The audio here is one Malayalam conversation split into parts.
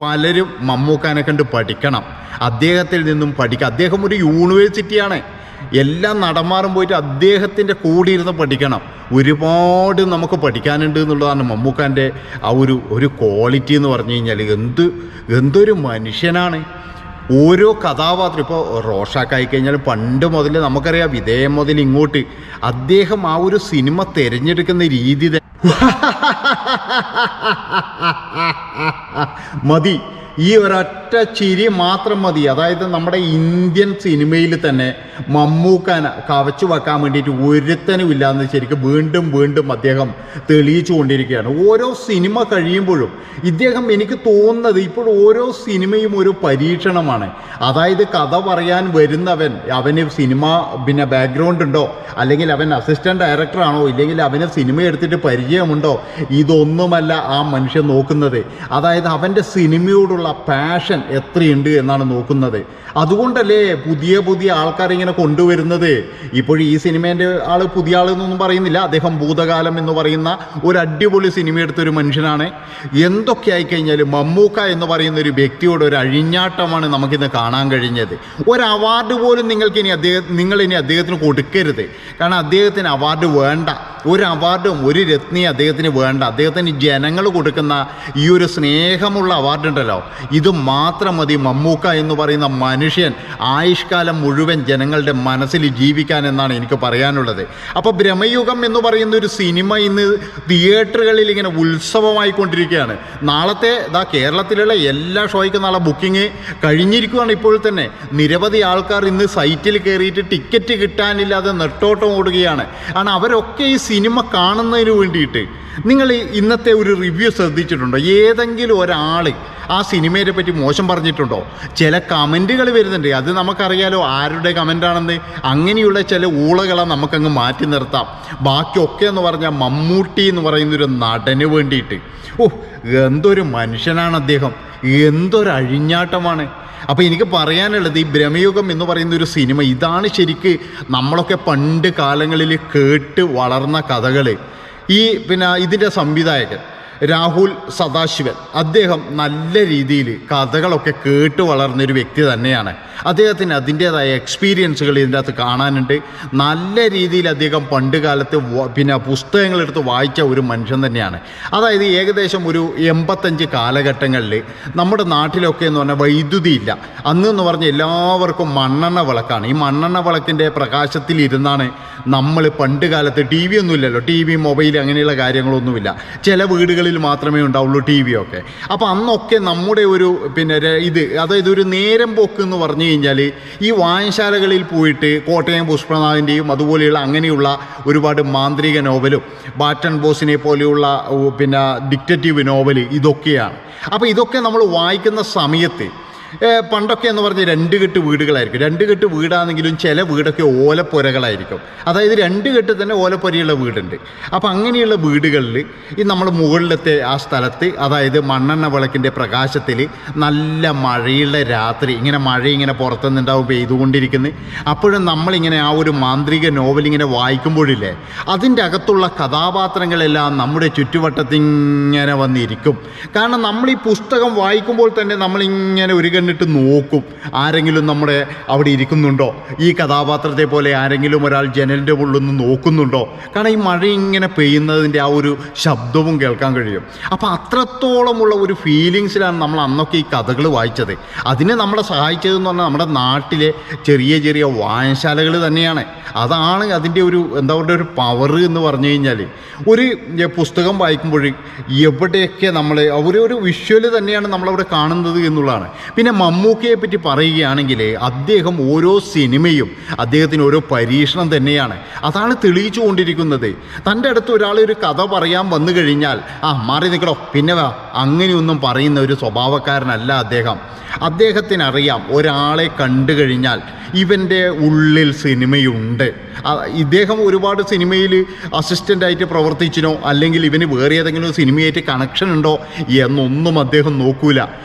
പലരും മമ്മൂക്കാനെ കണ്ട് പഠിക്കണം, അദ്ദേഹത്തിൽ നിന്നും പഠിക്കുക. അദ്ദേഹം ഒരു യൂണിവേഴ്സിറ്റിയാണ്. എല്ലാ നടന്മാരും പോയിട്ട് അദ്ദേഹത്തിൻ്റെ കൂടെ ഇരുന്ന് പഠിക്കണം. ഒരുപാട് നമുക്ക് പഠിക്കാനുണ്ട് എന്നുള്ളതാണ് മമ്മൂക്കാൻ്റെ ആ ഒരു ക്വാളിറ്റി എന്ന് പറഞ്ഞു കഴിഞ്ഞാൽ. എന്തൊരു മനുഷ്യനാണ്. ഓരോ കഥാപാത്രം ഇപ്പോൾ റോഷാക്കായി കഴിഞ്ഞാൽ പണ്ട് മുതൽ നമുക്കറിയാം, വിധേയം മുതൽ ഇങ്ങോട്ട് അദ്ദേഹം ആ ഒരു സിനിമ തിരഞ്ഞെടുക്കുന്ന രീതി മതി. ഈ ഒരൊറ്റ ചിരി മാത്രം മതി. അതായത് നമ്മുടെ ഇന്ത്യൻ സിനിമയിൽ തന്നെ മമ്മൂക്കാനെ കവച്ചു വെക്കാൻ വേണ്ടിയിട്ട് ഒരുത്തനുമില്ല എന്ന് ശരിക്കും വീണ്ടും വീണ്ടും അദ്ദേഹം തെളിയിച്ചു കൊണ്ടിരിക്കുകയാണ്. ഓരോ സിനിമ കഴിയുമ്പോഴും ഇദ്ദേഹം, എനിക്ക് തോന്നുന്നത് ഇപ്പോൾ ഓരോ സിനിമയും ഒരു പരീക്ഷണമാണ്. അതായത് കഥ പറയാൻ വരുന്നവൻ, അവന് സിനിമ ബാക്ക്ഗ്രൗണ്ട് ഉണ്ടോ, അല്ലെങ്കിൽ അവൻ അസിസ്റ്റന്റ് ഡയറക്ടറാണോ, ഇല്ലെങ്കിൽ അവന് സിനിമ എടുത്തിട്ട് പരിചയമുണ്ടോ, ഇതൊന്നുമല്ല ആ മനുഷ്യൻ നോക്കുന്നത്. അതായത് അവൻ്റെ സിനിമയോടുള്ള പാഷൻ എത്രയുണ്ട് എന്നാണ് നോക്കുന്നത്. അതുകൊണ്ടല്ലേ പുതിയ പുതിയ ആൾക്കാരിങ്ങനെ കൊണ്ടുവരുന്നത്. ഇപ്പോഴും ഈ സിനിമേൻ്റെ ആൾ പുതിയ ആളെന്നൊന്നും പറയുന്നില്ല. അദ്ദേഹം ഭൂതകാലം എന്ന് പറയുന്ന ഒരു അടിപൊളി സിനിമ എടുത്തൊരു മനുഷ്യനാണ്. എന്തൊക്കെ ആയിക്കഴിഞ്ഞാലും മമ്മൂക്ക എന്ന് പറയുന്ന ഒരു വ്യക്തിയോട് ഒരു അഴിഞ്ഞാട്ടമാണ് നമുക്കിന്ന് കാണാൻ കഴിഞ്ഞത്. ഒരു അവാർഡ് പോലും നിങ്ങളിനി അദ്ദേഹത്തിന് കൊടുക്കരുത്. കാരണം അദ്ദേഹത്തിന് അവാർഡ് വേണ്ട. ഒരു അവാർഡും ഒരു രത്നയും അദ്ദേഹത്തിന് വേണ്ട. അദ്ദേഹത്തിന് ജനങ്ങൾ കൊടുക്കുന്ന ഈ ഒരു സ്നേഹമുള്ള അവാർഡുണ്ടല്ലോ, ഇത് മാത്രം മതി മമ്മൂക്ക എന്ന് പറയുന്ന മനുഷ്യൻ ആയുഷ്കാലം മുഴുവൻ ജനങ്ങളുടെ മനസ്സിൽ ജീവിക്കാൻ എന്നാണ് എനിക്ക് പറയാനുള്ളത്. അപ്പോൾ ബ്രഹ്മയുഗം എന്ന് പറയുന്ന ഒരു സിനിമ ഇന്ന് തിയേറ്ററുകളിൽ ഇങ്ങനെ ഉത്സവമായിക്കൊണ്ടിരിക്കുകയാണ്. നാളത്തെ കേരളത്തിലുള്ള എല്ലാ ഷോയ്ക്കും നാളെ ബുക്കിംഗ് കഴിഞ്ഞിരിക്കുകയാണ്. ഇപ്പോൾ തന്നെ നിരവധി ആൾക്കാർ ഇന്ന് സൈറ്റിൽ കയറിയിട്ട് ടിക്കറ്റ് കിട്ടാനില്ലാതെ നെട്ടോട്ടം ഓടുകയാണ്. കാരണം അവരൊക്കെ ഈ സിനിമ കാണുന്നതിന് വേണ്ടിയിട്ട്. നിങ്ങൾ ഇന്നത്തെ ഒരു റിവ്യൂ ശ്രദ്ധിച്ചിട്ടുണ്ടോ? ഏതെങ്കിലും ഒരാൾ ആ സിനിമയെ പറ്റി മോശം പറഞ്ഞിട്ടുണ്ടോ? ചില കമൻറ്റുകൾ വരുന്നുണ്ട്. അത് നമുക്കറിയാലോ ആരുടെ കമൻ്റാണെന്ന്. അങ്ങനെയുള്ള ചില ഊളകളെ നമുക്കങ്ങ് മാറ്റി നിർത്താം. ബാക്കിയൊക്കെ എന്ന് പറഞ്ഞാൽ മമ്മൂട്ടി എന്ന് പറയുന്നൊരു നടന് വേണ്ടിയിട്ട്. എന്തൊരു മനുഷ്യനാണ് അദ്ദേഹം, എന്തൊരു അഴിഞ്ഞാട്ടമാണ്. അപ്പോൾ എനിക്ക് പറയാനുള്ളത്, ഈ ബ്രഹ്മയുഗം എന്ന് പറയുന്ന ഒരു സിനിമ, ഇതാണ് ശരിക്ക് നമ്മളൊക്കെ പണ്ട് കാലങ്ങളിൽ കേട്ട് വളർന്ന കഥകൾ. ഇതിൻ്റെ സംവിധായകൻ രാഹുൽ സദാശിവൻ, അദ്ദേഹം നല്ല രീതിയിൽ കഥകളൊക്കെ കേട്ട് വളർന്നൊരു വ്യക്തി തന്നെയാണ്. അദ്ദേഹത്തിന് അതിൻ്റേതായ എക്സ്പീരിയൻസുകൾ ഇതിൻ്റെ അകത്ത് കാണാനുണ്ട്. നല്ല രീതിയിൽ അദ്ദേഹം പണ്ട് കാലത്ത് പുസ്തകങ്ങളെടുത്ത് വായിച്ച ഒരു മനുഷ്യൻ തന്നെയാണ്. അതായത് ഏകദേശം ഒരു 85 കാലഘട്ടങ്ങളിൽ നമ്മുടെ നാട്ടിലൊക്കെ എന്ന് പറഞ്ഞാൽ വൈദ്യുതി ഇല്ല. അന്നെന്ന് പറഞ്ഞാൽ എല്ലാവർക്കും മണ്ണെണ്ണ വിളക്കാണ്. ഈ മണ്ണെണ്ണ വിളക്കിൻ്റെ പ്രകാശത്തിലിരുന്നാണ് നമ്മൾ പണ്ട് കാലത്ത്, ടി വി ഒന്നുമില്ലല്ലോ, ടി വി മൊബൈൽ അങ്ങനെയുള്ള കാര്യങ്ങളൊന്നുമില്ല. ചില വീടുകളിൽ മാത്രമേ ഉണ്ടാവുള്ളൂ ടി വി ഒക്കെ. അപ്പോൾ അന്നൊക്കെ നമ്മുടെ ഒരു അതായത് ഒരു നേരം പോക്ക് എന്ന് പറഞ്ഞു കഴിഞ്ഞാൽ ഈ വായനശാലകളിൽ പോയിട്ട് കോട്ടയം പുഷ്പനാഥിൻ്റെയും അതുപോലെയുള്ള അങ്ങനെയുള്ള ഒരുപാട് മാന്ത്രിക നോവലും ബാറ്റൺ ബോസിനെ പോലെയുള്ള ഡിറ്റക്റ്റീവ് നോവൽ ഇതൊക്കെയാണ്. അപ്പോൾ ഇതൊക്കെ നമ്മൾ വായിക്കുന്ന സമയത്ത് പണ്ടൊക്കെ എന്ന് പറഞ്ഞാൽ 2 കെട്ട് വീടുകളായിരിക്കും. 2 കെട്ട് വീടാണെങ്കിലും ചില വീടൊക്കെ ഓലപ്പുരകളായിരിക്കും. അതായത് 2 കെട്ട് തന്നെ ഓലപ്പുരയുള്ള വീടുണ്ട്. അപ്പോൾ അങ്ങനെയുള്ള വീടുകളിൽ ഈ നമ്മൾ മുകളിലത്തെ ആ സ്ഥലത്ത്, അതായത് മണ്ണെണ്ണ വിളക്കിൻ്റെ പ്രകാശത്തിൽ നല്ല മഴയുള്ള രാത്രി, മഴ പുറത്തുനിന്നുണ്ടാവും പെയ്തുകൊണ്ടിരിക്കുന്നത്. അപ്പോഴും നമ്മളിങ്ങനെ ആ ഒരു മാന്ത്രിക നോവൽ വായിക്കുമ്പോഴില്ലേ, അതിൻ്റെ അകത്തുള്ള കഥാപാത്രങ്ങളെല്ലാം നമ്മുടെ ചുറ്റുവട്ടത്തിങ്ങനെ വന്നിരിക്കും. കാരണം നമ്മൾ ഈ പുസ്തകം വായിക്കുമ്പോൾ തന്നെ നമ്മളിങ്ങനെ ഒരു കണ്ടിട്ട് നോക്കും, ആരെങ്കിലും നമ്മുടെ അവിടെ ഇരിക്കുന്നുണ്ടോ, ഈ കഥാപാത്രത്തെ പോലെ ആരെങ്കിലും ഒരാൾ ജനലിൻ്റെ ഉള്ളിൽ നോക്കുന്നുണ്ടോ. കാരണം ഈ മഴ പെയ്യുന്നതിൻ്റെ ആ ഒരു ശബ്ദവും കേൾക്കാൻ കഴിയും. അപ്പോൾ അത്രത്തോളമുള്ള ഒരു ഫീലിങ്സിലാണ് നമ്മൾ അന്നൊക്കെ ഈ കഥകൾ വായിച്ചത്. അതിനെ നമ്മളെ സഹായിച്ചതെന്ന് പറഞ്ഞാൽ നമ്മുടെ നാട്ടിലെ ചെറിയ ചെറിയ വായനശാലകൾ തന്നെയാണ്. അതാണ് അതിൻ്റെ ഒരു ഒരു പവർ എന്ന് പറഞ്ഞു കഴിഞ്ഞാൽ. ഒരു പുസ്തകം വായിക്കുമ്പോൾ എവിടെയൊക്കെ നമ്മൾ ഒരു വിഷ്വൽ തന്നെയാണ് നമ്മളവിടെ കാണുന്നത് എന്നുള്ളതാണ്. പിന്നെ മമ്മൂക്കയെ പറ്റി പറയുകയാണെങ്കിൽ, അദ്ദേഹം ഓരോ സിനിമയും അദ്ദേഹത്തിന് ഓരോ പരീക്ഷണം തന്നെയാണ്. അതാണ് തെളിയിച്ചു കൊണ്ടിരിക്കുന്നത്. തൻ്റെ അടുത്ത് ഒരാൾ ഒരു കഥ പറയാൻ വന്നു കഴിഞ്ഞാൽ മാറി നിൽക്കണോ, പിന്നെ അങ്ങനെയൊന്നും പറയുന്ന ഒരു സ്വഭാവക്കാരനല്ല അദ്ദേഹം. അദ്ദേഹത്തിനറിയാം ഒരാളെ കണ്ടു കഴിഞ്ഞാൽ ഇവൻ്റെ ഉള്ളിൽ സിനിമയുണ്ട്. ഇദ്ദേഹം ഒരുപാട് സിനിമയിൽ അസിസ്റ്റൻ്റായിട്ട് പ്രവർത്തിച്ചിനോ, അല്ലെങ്കിൽ ഇവന് വേറെ ഏതെങ്കിലും സിനിമയായിട്ട് കണക്ഷൻ ഉണ്ടോ എന്നൊന്നും അദ്ദേഹം നോക്കൂല.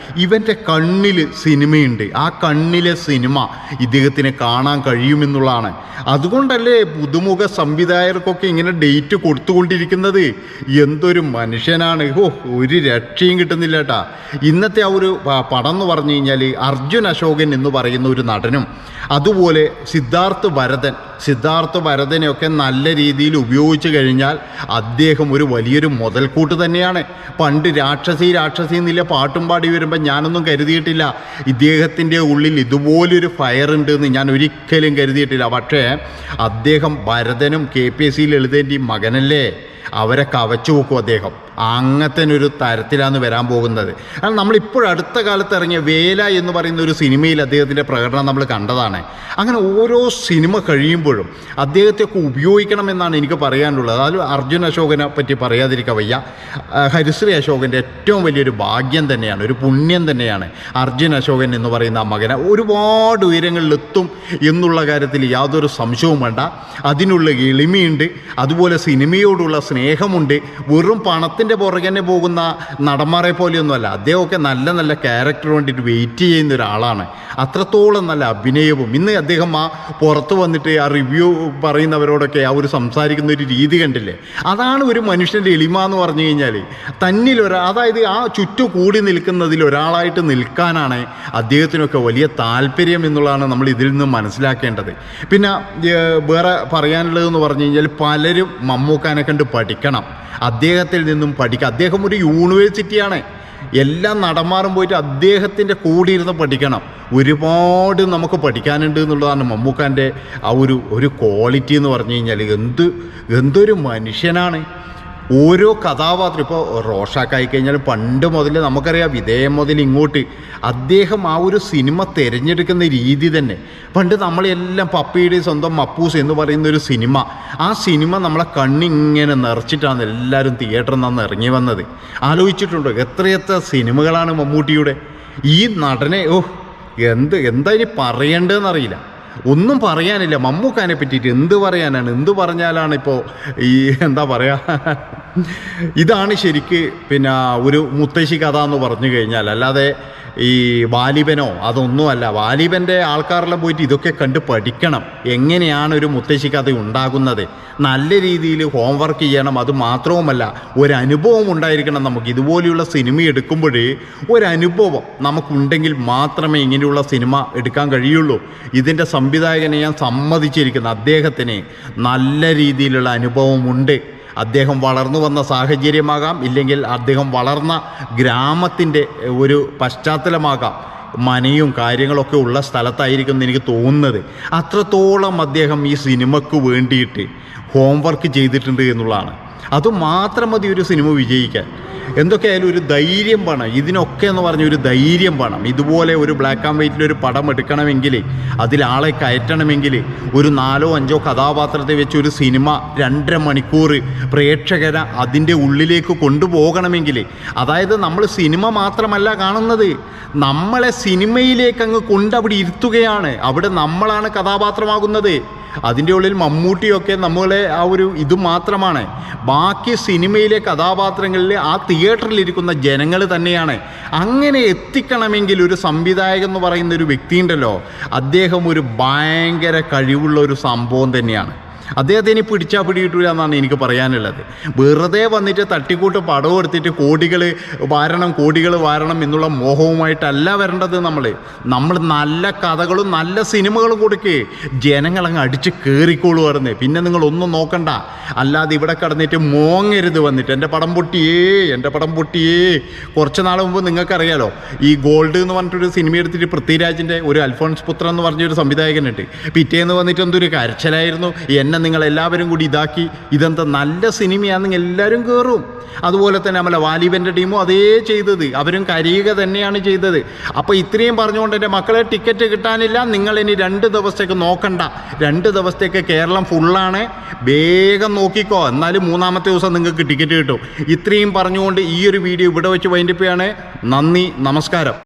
ഇവൻ്റെ കണ്ണിൽ സിനിമയുണ്ട്. ആ കണ്ണിലെ സിനിമ ഇദ്ദേഹത്തിന് കാണാൻ കഴിയുമെന്നുള്ളതാണ്. അതുകൊണ്ടല്ലേ പുതുമുഖ സംവിധായകർക്കൊക്കെ ഇങ്ങനെ ഡേറ്റ് കൊടുത്തുകൊണ്ടിരിക്കുന്നത്. എന്തൊരു മനുഷ്യനാണ്! ഒരു രക്ഷയും കിട്ടുന്നില്ല കേട്ടാ. ഇന്നത്തെ ആ ഒരു പടം എന്ന് പറഞ്ഞു കഴിഞ്ഞാൽ അർജുൻ അശോകൻ എന്ന് പറയുന്ന ഒരു നടനും അതുപോലെ സിദ്ധാർത്ഥ് ഭരതനെയൊക്കെ നല്ല രീതിയിൽ ഉപയോഗിച്ച് കഴിഞ്ഞാൽ അദ്ദേഹം ഒരു വലിയൊരു മുതൽക്കൂട്ട് തന്നെയാണ്. പണ്ട് രാക്ഷസി എന്നില്ല പാട്ടും പാടി വരുമ്പോൾ ഞാനൊന്നും കരുതിയിട്ടില്ല ഇദ്ദേഹത്തിൻ്റെ ഉള്ളിൽ ഇതുപോലൊരു ഫയർ ഉണ്ട് എന്ന് ഞാൻ ഒരിക്കലും കരുതിയിട്ടില്ല. പക്ഷേ അദ്ദേഹം ഭരതനും KPSC ലളിതൻ്റെയും മകനല്ലേ, അവരെ കവച്ചു വെക്കും അദ്ദേഹം. അങ്ങനത്തെ ഒരു തരത്തിലാണ് വരാൻ പോകുന്നത്. കാരണം നമ്മളിപ്പോഴും അടുത്ത കാലത്ത് ഇറങ്ങിയ വേല എന്ന് പറയുന്ന ഒരു സിനിമയിൽ അദ്ദേഹത്തിൻ്റെ പ്രകടനം നമ്മൾ കണ്ടതാണ്. അങ്ങനെ ഓരോ സിനിമ കഴിയുമ്പോഴും അദ്ദേഹത്തെയൊക്കെ ഉപയോഗിക്കണമെന്നാണ് എനിക്ക് പറയാനുള്ളത്. അതിൽ അർജുൻ അശോകനെ പറ്റി പറയാതിരിക്കാൻ വയ്യ. ഹരിശ്രീ അശോകൻ്റെ ഏറ്റവും വലിയൊരു ഭാഗ്യം തന്നെയാണ്, ഒരു പുണ്യം തന്നെയാണ് അർജുൻ അശോകൻ എന്ന് പറയുന്ന ആ മകനെ ഒരുപാട് ഉയരങ്ങളിലെത്തും എന്നുള്ള കാര്യത്തിൽ യാതൊരു സംശയവും വേണ്ട. അതിനുള്ള എളിമയുണ്ട്, അതുപോലെ സിനിമയോടുള്ള സ്നേഹമുണ്ട്. വെറും പണത്തിൻ്റെ പുറകെ പോകുന്ന നടന്മാരെ പോലെയൊന്നുമല്ല. അദ്ദേഹമൊക്കെ നല്ല നല്ല ക്യാരക്ടർ വേണ്ടിയിട്ട് വെയിറ്റ് ചെയ്യുന്ന ഒരാളാണ്. അത്രത്തോളം നല്ല അഭിനയവും. ഇന്ന് അദ്ദേഹം ആ പുറത്ത് വന്നിട്ട് ആ റിവ്യൂ പറയുന്നവരോടൊക്കെ ആ ഒരു സംസാരിക്കുന്ന ഒരു രീതി കണ്ടില്ലേ, അതാണ് ഒരു മനുഷ്യൻ്റെ എളിമ എന്ന് പറഞ്ഞു കഴിഞ്ഞാൽ. അതായത് ആ ചുറ്റും കൂടി നിൽക്കുന്നതിൽ ഒരാളായിട്ട് നിൽക്കാനാണ് അദ്ദേഹത്തിനൊക്കെ വലിയ താല്പര്യം എന്നുള്ളതാണ് നമ്മൾ ഇതിൽ നിന്ന് മനസ്സിലാക്കേണ്ടത്. പിന്നെ വേറെ പറയാനുള്ളതെന്ന് പറഞ്ഞു കഴിഞ്ഞാൽ പലരും മമ്മൂക്കാനെ കണ്ട് പഠിക്കണം, അദ്ദേഹത്തിൽ നിന്നും പഠിക്കുക. അദ്ദേഹം ഒരു യൂണിവേഴ്സിറ്റിയാണ്. എല്ലാ നടന്മാരും പോയിട്ട് അദ്ദേഹത്തിൻ്റെ കൂടെ ഇരുന്ന് പഠിക്കണം. ഒരുപാട് നമുക്ക് പഠിക്കാനുണ്ട് എന്നുള്ളതാണ് മമ്മൂക്കാൻ്റെ ആ ഒരു ക്വാളിറ്റി എന്ന് പറഞ്ഞു കഴിഞ്ഞാൽ. എന്തൊരു മനുഷ്യനാണ്! ഓരോ കഥാപാത്രം ഇപ്പോൾ റോഷാക്കായി കഴിഞ്ഞാൽ പണ്ട് മുതൽ നമുക്കറിയാം, വിധേയം മുതൽ ഇങ്ങോട്ട് അദ്ദേഹം ആ ഒരു സിനിമ തിരഞ്ഞെടുക്കുന്ന രീതി തന്നെ. പണ്ട് നമ്മളെല്ലാം പപ്പിയുടെ സ്വന്തം മപ്പൂസ് എന്ന് പറയുന്ന ഒരു സിനിമ, ആ സിനിമ നമ്മളെ കണ്ണിങ്ങനെ നിറച്ചിട്ടാണ് എല്ലാവരും തിയേറ്ററിൽ നിന്ന് ഇറങ്ങി വന്നത്. ആലോചിച്ചിട്ടുണ്ടോ എത്രയെത്ര സിനിമകളാണ് മമ്മൂട്ടിയുടെ? ഈ നടനെ എന്താ ഇനി പറയേണ്ടതെന്നറിയില്ല. ഒന്നും പറയാനില്ല മമ്മൂക്കാനെ പറ്റിയിട്ട്. എന്ത് പറയാനാണ്? എന്ത് പറഞ്ഞാലാണ് ഇപ്പോൾ ഈ എന്താ പറയുക, ഇതാണ് ശരിക്ക് പിന്നെ ഒരു മുത്തശ്ശി കഥ എന്ന് പറഞ്ഞു കഴിഞ്ഞാൽ. അല്ലാതെ ഈ വാലിബനോ അതൊന്നുമല്ല. വാലിബൻ്റെ ആൾക്കാരെല്ലാം പോയിട്ട് ഇതൊക്കെ കണ്ട് പഠിക്കണം, എങ്ങനെയാണ് ഒരു മുത്തശ്ശി കഥ ഉണ്ടാകുന്നത്. നല്ല രീതിയിൽ ഹോംവർക്ക് ചെയ്യണം. അത് മാത്രവുമല്ല, ഒരനുഭവം ഉണ്ടായിരിക്കണം നമുക്ക്. ഇതുപോലെയുള്ള സിനിമ എടുക്കുമ്പോൾ ഒരനുഭവം നമുക്കുണ്ടെങ്കിൽ മാത്രമേ ഇങ്ങനെയുള്ള സിനിമ എടുക്കാൻ കഴിയുള്ളൂ. ഇതിൻ്റെ സംവിധായകനെ ഞാൻ സമ്മതിച്ചിരിക്കുന്നു, അദ്ദേഹത്തിന് നല്ല രീതിയിലുള്ള അനുഭവമുണ്ട്. അദ്ദേഹം വളർന്നു വന്ന സാഹചര്യമാകാം, ഇല്ലെങ്കിൽ അദ്ദേഹം വളർന്ന ഗ്രാമത്തിൻ്റെ ഒരു പശ്ചാത്തലമാകാം, മനയും കാര്യങ്ങളൊക്കെ ഉള്ള സ്ഥലത്തായിരിക്കും എനിക്ക് തോന്നുന്നത്. അത്രത്തോളം അദ്ദേഹം ഈ സിനിമയ്ക്ക് വേണ്ടിയിട്ട് ഹോംവർക്ക് ചെയ്തിട്ടുണ്ട് എന്നുള്ളതാണ്. അതുമാത്രം മതി ഒരു സിനിമ വിജയിക്കാൻ. എന്തൊക്കെയായാലും ഒരു ധൈര്യം വേണം ഇതിനൊക്കെ എന്ന് പറഞ്ഞ ഒരു ധൈര്യം വേണം. ഇതുപോലെ ഒരു ബ്ലാക്ക് ആൻഡ് വൈറ്റിലൊരു പടം എടുക്കണമെങ്കിൽ, അതിലാളെ കയറ്റണമെങ്കിൽ, ഒരു 4-5 കഥാപാത്രത്തെ വെച്ച് ഒരു സിനിമ 2.5 മണിക്കൂർ പ്രേക്ഷകരെ അതിൻ്റെ ഉള്ളിലേക്ക് കൊണ്ടുപോകണമെങ്കിൽ, അതായത് നമ്മൾ സിനിമ മാത്രമല്ല കാണുന്നത്, നമ്മളെ സിനിമയിലേക്ക് അങ്ങ് കൊണ്ടവിടെ ഇരുത്തുകയാണ്. അവിടെ നമ്മളാണ് കഥാപാത്രമാകുന്നത്. അതിൻ്റെ ഉള്ളിൽ മമ്മൂട്ടിയൊക്കെ നമ്മളെ ആ ഒരു ഇത് മാത്രമാണ്. ബാക്കി സിനിമയിലെ കഥാപാത്രങ്ങളിൽ ആ തിയേറ്ററിലിരിക്കുന്ന ജനങ്ങൾ തന്നെയാണ്. അങ്ങനെ എത്തിക്കണമെങ്കിൽ ഒരു സംവിധായകൻ എന്ന് പറയുന്ന ഒരു വ്യക്തിയുണ്ടല്ലോ, അദ്ദേഹം ഒരു ഭയങ്കര കഴിവുള്ള ഒരു സംഭവം തന്നെയാണ്. അദ്ദേഹത്തെ ഇനി പിടിച്ചാൽ പിടികിട്ടില്ല എന്നാണ് എനിക്ക് പറയാനുള്ളത്. വെറുതെ വന്നിട്ട് തട്ടിക്കൂട്ട് പടം എടുത്തിട്ട് കോടികൾ വാരണം എന്നുള്ള മോഹവുമായിട്ടല്ല വരേണ്ടത്. നമ്മൾ നല്ല കഥകളും നല്ല സിനിമകളും കൊടുക്കുക, ജനങ്ങളങ്ങ് അടിച്ച് കയറിക്കോളുമായിരുന്നേ. പിന്നെ നിങ്ങളൊന്നും നോക്കണ്ട. അല്ലാതെ ഇവിടെ കിടന്നിട്ട് മോങ്ങരുത് വന്നിട്ട് എൻ്റെ പടം പൊട്ടിയേ. കുറച്ച് നാൾ മുമ്പ് നിങ്ങൾക്കറിയാലോ, ഈ ഗോൾഡ് എന്ന് പറഞ്ഞിട്ടൊരു സിനിമ എടുത്തിട്ട് പൃഥ്വിരാജിൻ്റെ ഒരു അൽഫോൺസ് പുത്രൻ എന്ന് പറഞ്ഞൊരു സംവിധായകനുണ്ട്. പിറ്റേന്ന് വന്നിട്ട് എന്തൊരു കരച്ചിലായിരുന്നു, എന്നെ നിങ്ങളെല്ലാവരും കൂടി ഇതാക്കി, ഇതെന്താ നല്ല സിനിമയാണെന്ന് എല്ലാവരും കയറും. അതുപോലെ തന്നെ നമ്മളെ വാലിബൻ്റെ ടീമും അതേ ചെയ്തത്, അവരും കരയുക തന്നെയാണ് ചെയ്തത്. അപ്പോൾ ഇത്രയും പറഞ്ഞുകൊണ്ട് എൻ്റെ മക്കളെ ടിക്കറ്റ് കിട്ടാനില്ല, നിങ്ങളിനി 2 ദിവസത്തേക്ക് നോക്കണ്ട. 2 ദിവസത്തേക്ക് കേരളം ഫുള്ളാണ്, വേഗം നോക്കിക്കോ, എന്നാലും 3-ാമത്തെ ദിവസം നിങ്ങൾക്ക് ടിക്കറ്റ് കിട്ടും. ഇത്രയും പറഞ്ഞുകൊണ്ട് ഈ ഒരു വീഡിയോ ഇവിടെ വെച്ച് വൈൻഡപ്പ് ചെയ്യാണ്. നന്ദി, നമസ്കാരം.